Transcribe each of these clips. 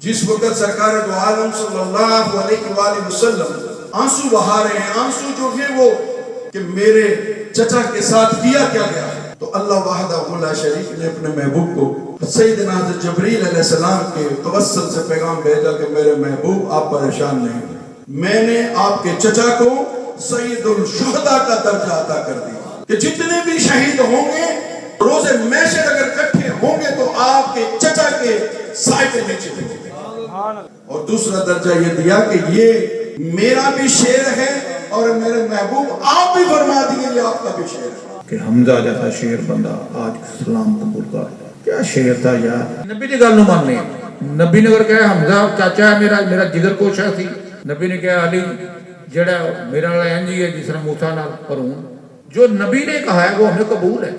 जिस वक्त सरकार दो आलम सल्लल्लाहु अलैहि वसल्लम आंसू बहा रहे हैं, आंसू जो है वो कि मेरे चचा के साथ किया क्या गया है, तो अल्लाह वहदहु ला शरीक ने अपने महबूब को सैयदना हज़रत जिब्रील अलैहिस्सलाम के तवस्सुल से पैगाम भेजा कि मेरे महबूब आप परेशान नहीं, मैंने आपके चचा को सैयदुल शुहदा का दर्जा अता कर दिया कि जितने भी शहीद होंगे रोज़े महशर अगर इकट्ठे होंगे तो आपके चचा के साए के नीचे होंगे। और दूसरा दर्जा ये दिया कि ये मेरा भी शेर है और मेरे महबूब आप भी फरमा दिए ये आपका भी शेर है कि हमजा जैसा शेर बंदा आज सलाम कबूल कर, क्या शेर था यार। नबी ने गल माननी, नबी ने कहा हमजा चाचा है मेरा, मेरा जिगर कोशा थी। नबी ने कहा अली जेड़ा मेरा वाला इंज ही है जिस तरह मूसा नाल हारून, जो नबी ने कहा है वो हमें कबूल है।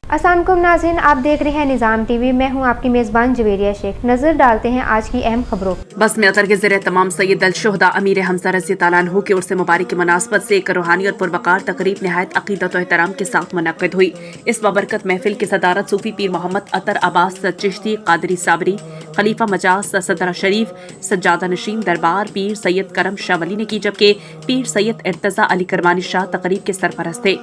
अस्सलाम वालेकुम नाज़रीन, आप देख रहे हैं निज़ाम टीवी। मैं हूं आपकी मेज़बान जवेरिया शेख। नजर डालते हैं आज की अहम खबरों। बस में अतर के ज़रिए तमाम सैयद अल शुहदा अमीर हमज़ा रज़ी अल्लाह अन्हु की ओर से मुबारक की मुनासबत से एक रूहानी और पुरवकार तकरीब नहायत अक़ीदत और एहतराम के साथ मुनक़्क़िद हुई। इस बबरकत महफिल की सदारत सूफी पीर मोहम्मद अतर अब्बास चिश्ती कादरी साबरी, खलीफा मजाज सदरा शरीफ, सज्जादा नशीन दरबार पीर सैयद करम शाह वली ने की, जबकि पीर सैयद इर्तज़ा अली करमानी शाह तकरीब के सरपरस्त थे।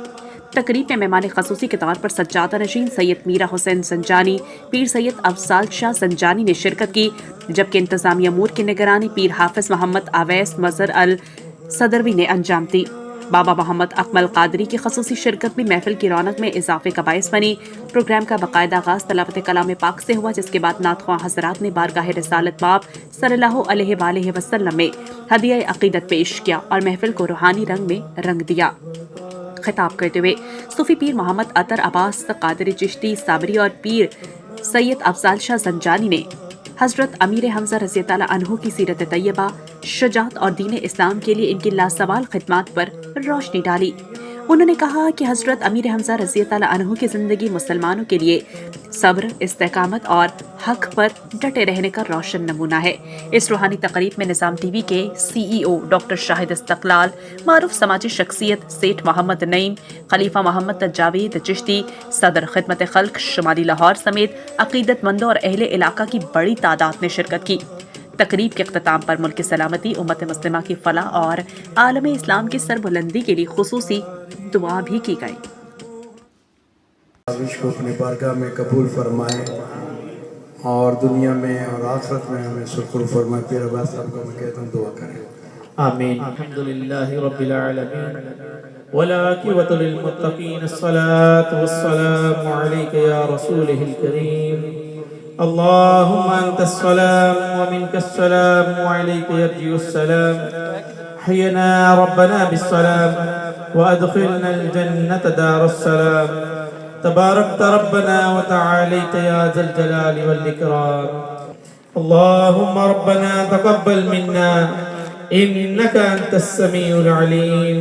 तकरीब में मेहमान खसूसी के तौर पर सज्जादा नशीन सैयद मीरा हुसैन संजानी, पीर सैयद अफजाल शाह संजानी ने शिरकत की, जबकि इंतजामी अमूर की निगरानी पीर हाफिज मोहम्मद अवैस मजहर अल सदरवी ने अंजाम दी। बाबा मोहम्मद अकमल कादरी की खसूसी शिरकत भी महफिल की रौनक में इजाफे का बायस बनी। प्रोग्राम का बाकायदा आगाज तलावत कलाम पाक से हुआ, जिसके बाद नातख्वां हजरात ने बारगाह रिसालत बाप सल्लल्लाहु अलैहि वसल्लम में हदिया अक़ीदत पेश किया और महफिल को रूहानी रंग में रंग दिया। खिताब करते हुए सूफी पीर मोहम्मद अतर अब्बास कादरी चिश्ती साबरी और पीर सैयद अफजाल शाह संजानी ने हजरत अमीर हमज़ा रज़ी अल्लाह अन्हु की सीरत तैयबा, शुजाअत और दीन इस्लाम के लिए इनकी लासवाल खिदमत पर रोशनी डाली। उन्होंने कहा कि हजरत अमीर हमज़ा रज़ी अल्लाह अन्हु की जिंदगी मुसलमानों के लिए सब्र, इस्तेकामत और हक पर डटे रहने का रोशन नमूना है। इस रूहानी तकरीब में निज़ाम टीवी के CEO डॉक्टर शाहिद इस्तक़लाल, मारूफ समाजी शख्सियत सेठ मोहम्मद नईम, खलीफा मोहम्मद जावेद चिश्ती, सदर खिदमत खल्क शुमाली लाहौर समेत अक़ीदतमंदों और अहले इलाका की बड़ी तादाद ने शिरकत की। तकरीब के अख्ताम पर मुल्क की सलामती, उम्मत मुस्लिमा की फलाह और आलम इस्लाम की सरबुलंदी के लिए खुसूसी दुआ भी की गई। को अपनी बारगाह में कबूल फरमाए और दुनिया में और आखिरत में हमें सुरखुर फरमाए। पीर अब्बास साहब को मैं कहता हूँ दुआ करें। आमीन। अल्हम्दुलिल्लाहि रब्बिल आलमीन वला आक़िबतु लिल मुत्तक़ीन, अस्सलातु वस्सलामु अलैका या रसूलिल करीम। अल्लाहुम्मा अंतस सलाम व मिनकस सलाम व अलैका यरजिउस सलाम। हय्यना रब्बना बिस्सलाम व अदखिलनल जन्नत दारुस सलाम। तबारकत रब्बना व तआलैत या ज़ल जलाल वल इकराम। अल्लाहुम्मा रब्बना तक़ब्बल मिन्ना इन्नका अंतस समीउल अलीम।